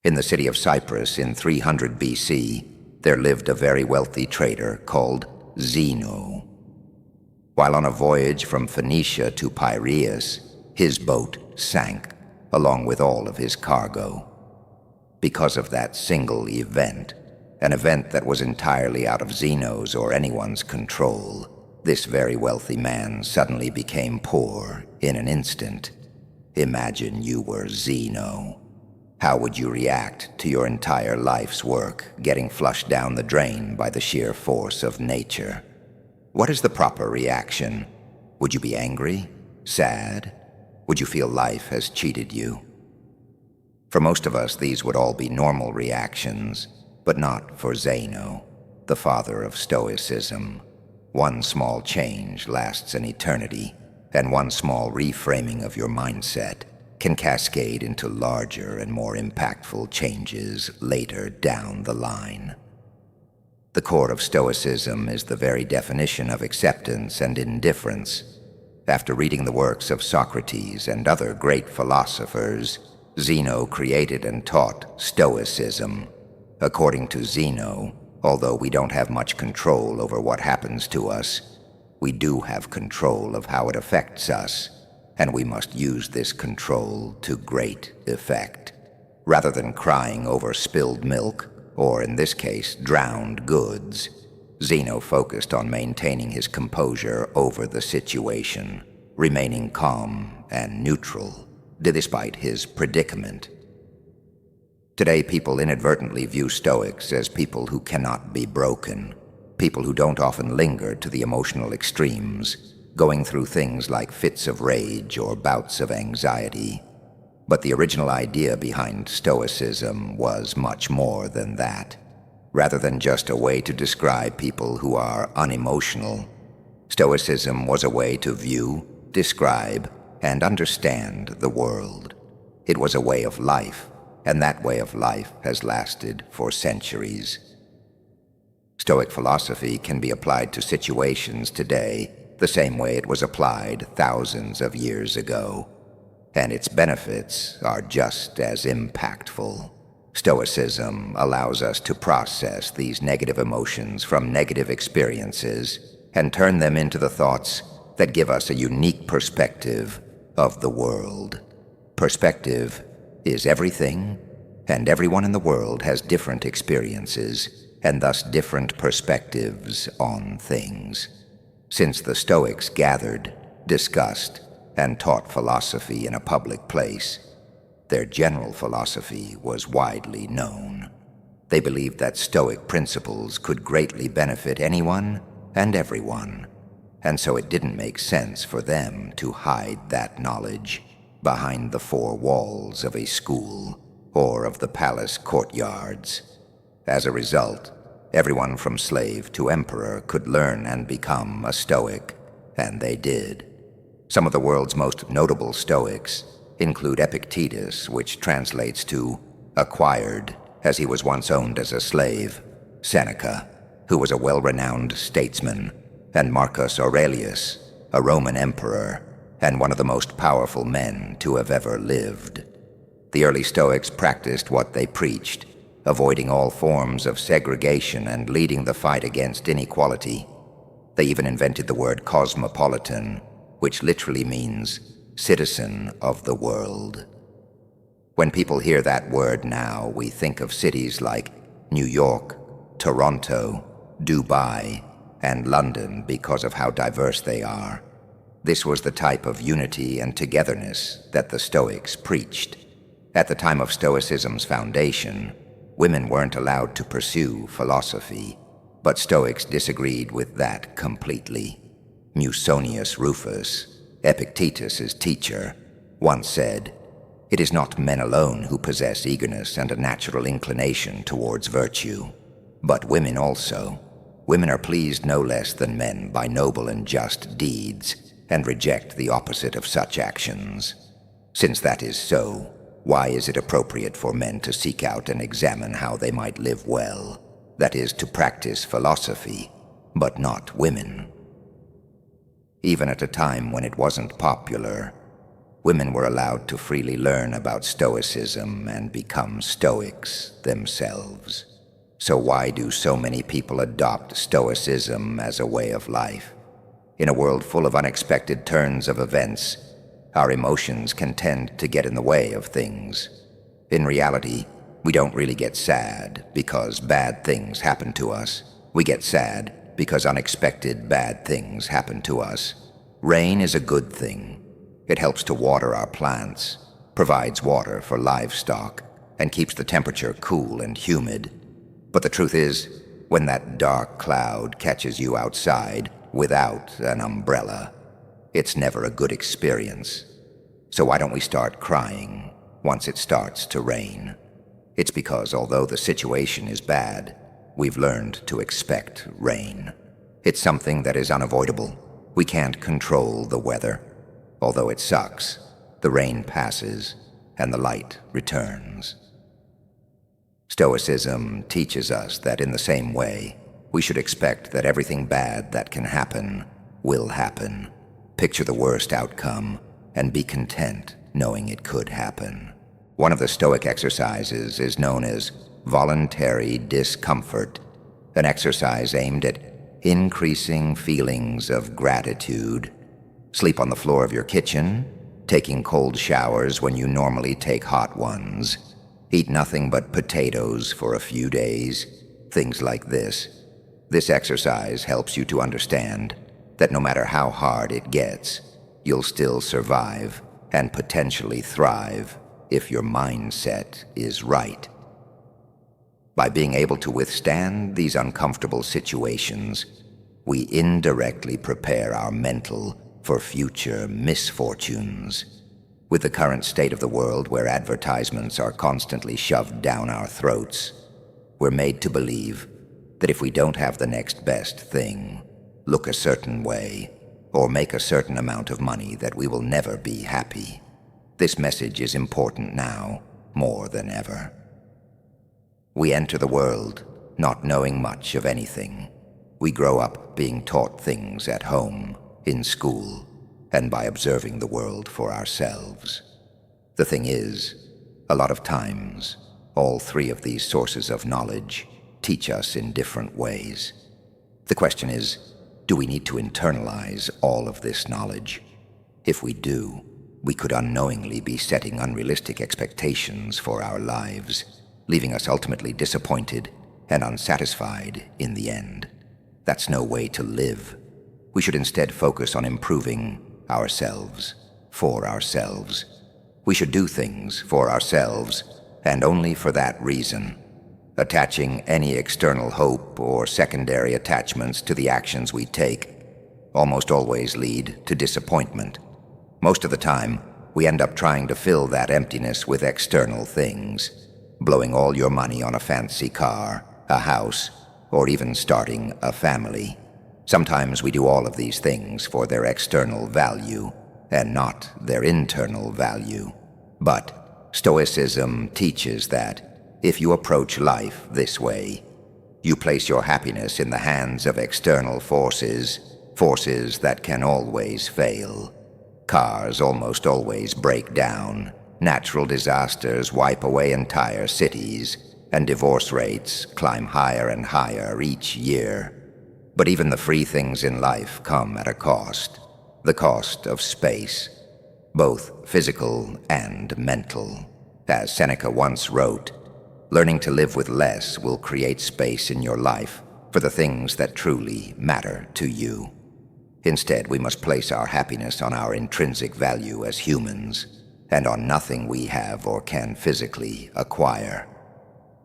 In the city of Cyprus in 300 BC, there lived a very wealthy trader called Zeno. While on a voyage from Phoenicia to Piraeus, his boat sank, along with all of his cargo. Because of that single event, an event that was entirely out of Zeno's or anyone's control, this very wealthy man suddenly became poor in an instant. Imagine you were Zeno. How would you react to your entire life's work getting flushed down the drain by the sheer force of nature? What is the proper reaction? Would you be angry? Sad? Would you feel life has cheated you? For most of us, these would all be normal reactions, but not for Zeno, the father of Stoicism. One small change lasts an eternity, and one small reframing of your mindset can cascade into larger and more impactful changes later down the line. The core of Stoicism is the very definition of acceptance and indifference. After reading the works of Socrates and other great philosophers, Zeno created and taught Stoicism. According to Zeno, although we don't have much control over what happens to us, we do have control of how it affects us, and we must use this control to great effect. Rather than crying over spilled milk, or in this case, drowned goods, Zeno focused on maintaining his composure over the situation, remaining calm and neutral, despite his predicament. Today, people inadvertently view Stoics as people who cannot be broken, people who don't often linger to the emotional extremes, going through things like fits of rage or bouts of anxiety. But the original idea behind Stoicism was much more than that. Rather than just a way to describe people who are unemotional, Stoicism was a way to view, describe, and understand the world. It was a way of life, and that way of life has lasted for centuries. Stoic philosophy can be applied to situations today the same way it was applied thousands of years ago, and its benefits are just as impactful. Stoicism allows us to process these negative emotions from negative experiences and turn them into the thoughts that give us a unique perspective of the world. Perspective is everything, and everyone in the world has different experiences and thus different perspectives on things. Since the Stoics gathered, discussed, and taught philosophy in a public place, their general philosophy was widely known. They believed that Stoic principles could greatly benefit anyone and everyone, and so it didn't make sense for them to hide that knowledge behind the four walls of a school or of the palace courtyards. As a result, everyone from slave to emperor could learn and become a Stoic, and they did. Some of the world's most notable Stoics include Epictetus, which translates to acquired, as he was once owned as a slave, Seneca, who was a well-renowned statesman, and Marcus Aurelius, a Roman emperor, and one of the most powerful men to have ever lived. The early Stoics practiced what they preached, avoiding all forms of segregation and leading the fight against inequality. They even invented the word cosmopolitan, which literally means citizen of the world. When people hear that word now, we think of cities like New York, Toronto, Dubai, and London because of how diverse they are. This was the type of unity and togetherness that the Stoics preached. At the time of Stoicism's foundation, women weren't allowed to pursue philosophy, but Stoics disagreed with that completely. Musonius Rufus, Epictetus's teacher, once said, "It is not men alone who possess eagerness and a natural inclination towards virtue, but women also. Women are pleased no less than men by noble and just deeds, and reject the opposite of such actions. Since that is so, why is it appropriate for men to seek out and examine how they might live well, that is, to practice philosophy, but not women?" Even at a time when it wasn't popular, women were allowed to freely learn about Stoicism and become Stoics themselves. So why do so many people adopt Stoicism as a way of life? In a world full of unexpected turns of events, our emotions can tend to get in the way of things. In reality, we don't really get sad because bad things happen to us. We get sad because unexpected bad things happen to us. Rain is a good thing. It helps to water our plants, provides water for livestock, and keeps the temperature cool and humid. But the truth is, when that dark cloud catches you outside without an umbrella, it's never a good experience. So why don't we start crying once it starts to rain? It's because although the situation is bad, we've learned to expect rain. It's something that is unavoidable. We can't control the weather. Although it sucks, the rain passes and the light returns. Stoicism teaches us that in the same way, we should expect that everything bad that can happen will happen. Picture the worst outcome and be content knowing it could happen. One of the Stoic exercises is known as voluntary discomfort, an exercise aimed at increasing feelings of gratitude. Sleep on the floor of your kitchen, taking cold showers when you normally take hot ones. Eat nothing but potatoes for a few days, things like this. This exercise helps you to understand that no matter how hard it gets, you'll still survive and potentially thrive if your mindset is right. By being able to withstand these uncomfortable situations, we indirectly prepare our mental for future misfortunes. With the current state of the world where advertisements are constantly shoved down our throats, we're made to believe that if we don't have the next best thing, look a certain way, or make a certain amount of money, that we will never be happy. This message is important now more than ever. We enter the world not knowing much of anything. We grow up being taught things at home, in school, and by observing the world for ourselves. The thing is, a lot of times, all three of these sources of knowledge teach us in different ways. The question is, do we need to internalize all of this knowledge? If we do, we could unknowingly be setting unrealistic expectations for our lives, leaving us ultimately disappointed and unsatisfied in the end. That's no way to live. We should instead focus on improving ourselves, for ourselves. We should do things for ourselves, and only for that reason. Attaching any external hope or secondary attachments to the actions we take almost always lead to disappointment. Most of the time, we end up trying to fill that emptiness with external things, blowing all your money on a fancy car, a house, or even starting a family. Sometimes we do all of these things for their external value and not their internal value. But Stoicism teaches that if you approach life this way, you place your happiness in the hands of external forces, forces that can always fail. Cars almost always break down, natural disasters wipe away entire cities, and divorce rates climb higher and higher each year. But even the free things in life come at a cost, the cost of space, both physical and mental. As Seneca once wrote, learning to live with less will create space in your life for the things that truly matter to you. Instead, we must place our happiness on our intrinsic value as humans, and on nothing we have or can physically acquire.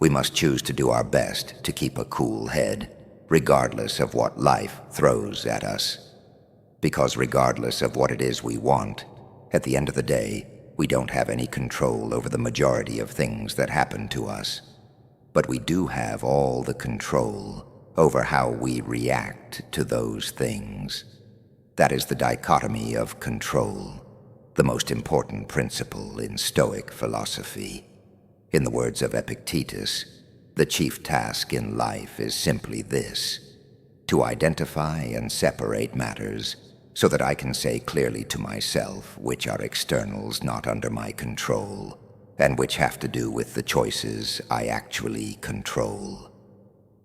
We must choose to do our best to keep a cool head, regardless of what life throws at us. Because regardless of what it is we want, at the end of the day, we don't have any control over the majority of things that happen to us. But we do have all the control over how we react to those things. That is the dichotomy of control, the most important principle in Stoic philosophy. In the words of Epictetus, the chief task in life is simply this: to identify and separate matters so that I can say clearly to myself which are externals not under my control, and which have to do with the choices I actually control.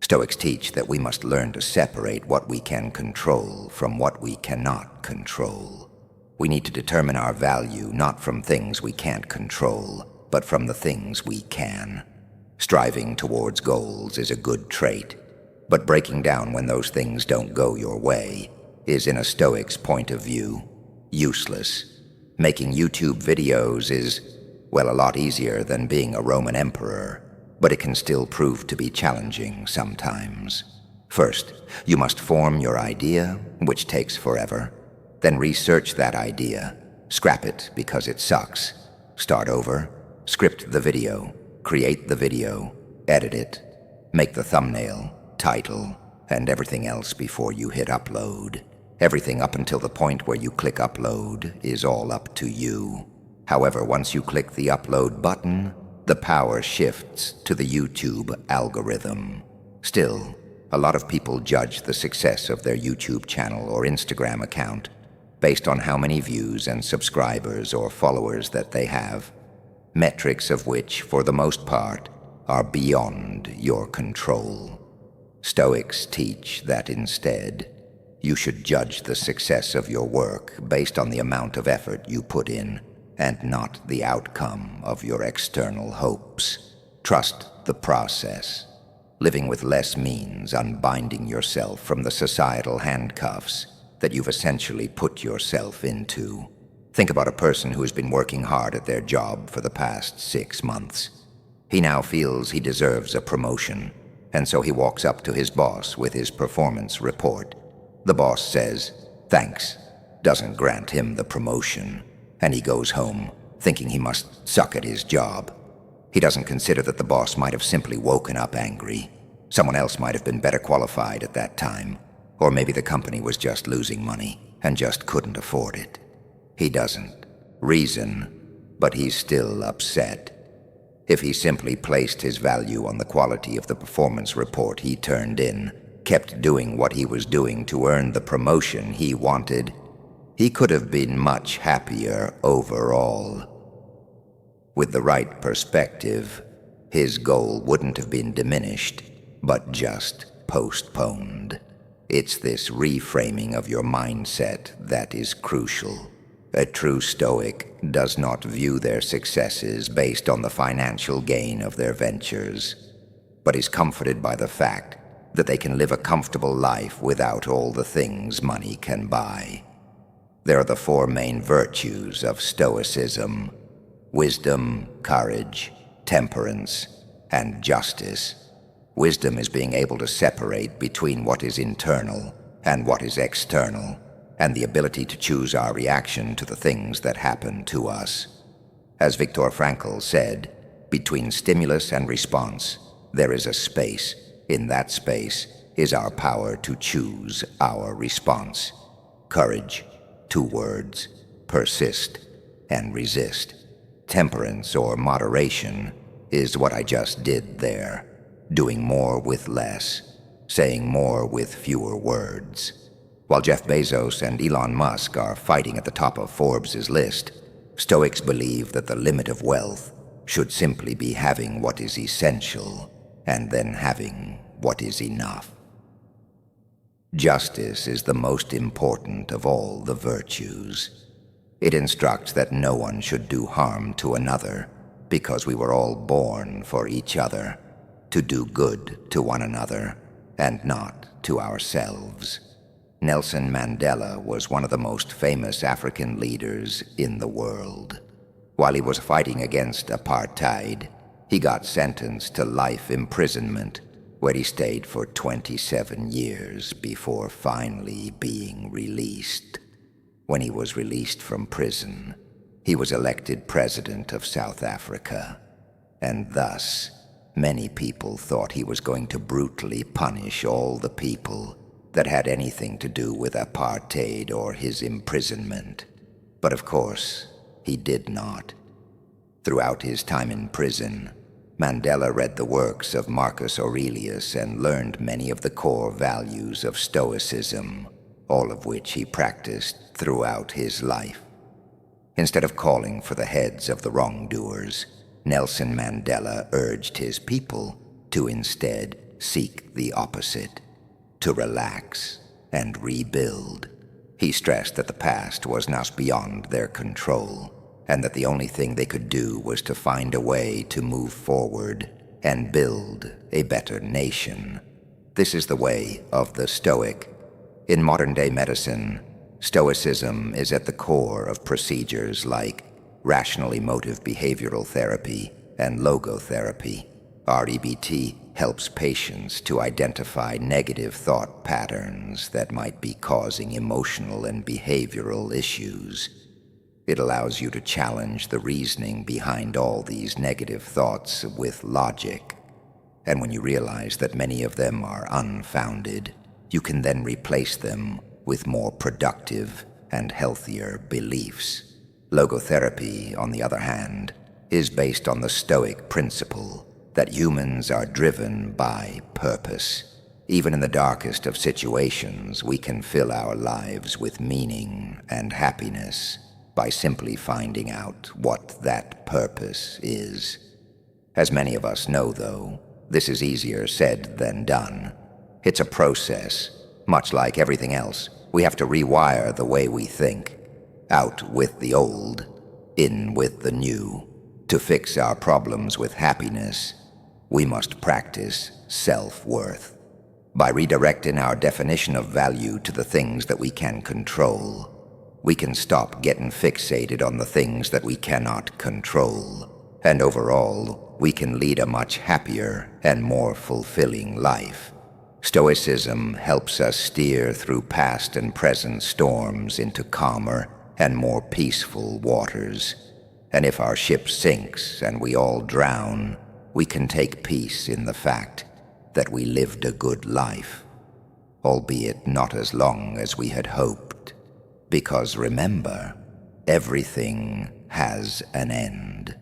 Stoics teach that we must learn to separate what we can control from what we cannot control. We need to determine our value not from things we can't control, but from the things we can. Striving towards goals is a good trait, but breaking down when those things don't go your way is, in a Stoic's point of view, useless. Making YouTube videos is, well, a lot easier than being a Roman emperor, but it can still prove to be challenging sometimes. First, you must form your idea, which takes forever. Then research that idea, scrap it because it sucks, start over, script the video, create the video, edit it, make the thumbnail, title, and everything else before you hit upload. Everything up until the point where you click upload is all up to you. However, once you click the upload button, the power shifts to the YouTube algorithm. Still, a lot of people judge the success of their YouTube channel or Instagram account based on how many views and subscribers or followers that they have, metrics of which, for the most part, are beyond your control. Stoics teach that instead, you should judge the success of your work based on the amount of effort you put in, and not the outcome of your external hopes. Trust the process. Living with less means unbinding yourself from the societal handcuffs that you've essentially put yourself into. Think about a person who has been working hard at their job for the past 6 months. He now feels he deserves a promotion, and so he walks up to his boss with his performance report. The boss says, "Thanks," doesn't grant him the promotion, and he goes home thinking he must suck at his job. He doesn't consider that the boss might have simply woken up angry. Someone else might have been better qualified at that time, or maybe the company was just losing money and just couldn't afford it. He doesn't reason, but he's still upset. If he simply placed his value on the quality of the performance report he turned in, kept doing what he was doing to earn the promotion he wanted, he could have been much happier overall. With the right perspective, his goal wouldn't have been diminished, but just postponed. It's this reframing of your mindset that is crucial. A true Stoic does not view their successes based on the financial gain of their ventures, but is comforted by the fact that they can live a comfortable life without all the things money can buy. There are the 4 main virtues of Stoicism: wisdom, courage, temperance, and justice. Wisdom is being able to separate between what is internal and what is external, and the ability to choose our reaction to the things that happen to us. As Viktor Frankl said, between stimulus and response, there is a space. In that space is our power to choose our response. Courage, 2 words: persist and resist. Temperance, or moderation, is what I just did there. Doing more with less, saying more with fewer words. While Jeff Bezos and Elon Musk are fighting at the top of Forbes' list, Stoics believe that the limit of wealth should simply be having what is essential, and then having what is enough. Justice is the most important of all the virtues. It instructs that no one should do harm to another, because we were all born for each other, to do good to one another, and not to ourselves. Nelson Mandela was one of the most famous African leaders in the world. While he was fighting against apartheid, he got sentenced to life imprisonment, where he stayed for 27 years before finally being released. When he was released from prison, he was elected president of South Africa, and thus many people thought he was going to brutally punish all the people that had anything to do with apartheid or his imprisonment. But of course, he did not. Throughout his time in prison, Mandela read the works of Marcus Aurelius and learned many of the core values of Stoicism. all of which he practiced throughout his life. Instead of calling for the heads of the wrongdoers, Nelson Mandela urged his people to instead seek the opposite, to relax and rebuild. He stressed that the past was not beyond their control, and that the only thing they could do was to find a way to move forward and build a better nation. This is the way of the Stoic. In modern-day medicine, Stoicism is at the core of procedures like rational emotive behavioral therapy and logotherapy. REBT helps patients to identify negative thought patterns that might be causing emotional and behavioral issues. It allows you to challenge the reasoning behind all these negative thoughts with logic. And when you realize that many of them are unfounded, you can then replace them with more productive and healthier beliefs. Logotherapy, on the other hand, is based on the Stoic principle that humans are driven by purpose. Even in the darkest of situations, we can fill our lives with meaning and happiness by simply finding out what that purpose is. As many of us know, though, this is easier said than done. It's a process. Much like everything else, we have to rewire the way we think. Out with the old, in with the new. To fix our problems with happiness, we must practice self-worth. By redirecting our definition of value to the things that we can control, we can stop getting fixated on the things that we cannot control. And overall, we can lead a much happier and more fulfilling life. Stoicism helps us steer through past and present storms into calmer and more peaceful waters. And if our ship sinks and we all drown, we can take peace in the fact that we lived a good life, albeit not as long as we had hoped. Because remember, everything has an end.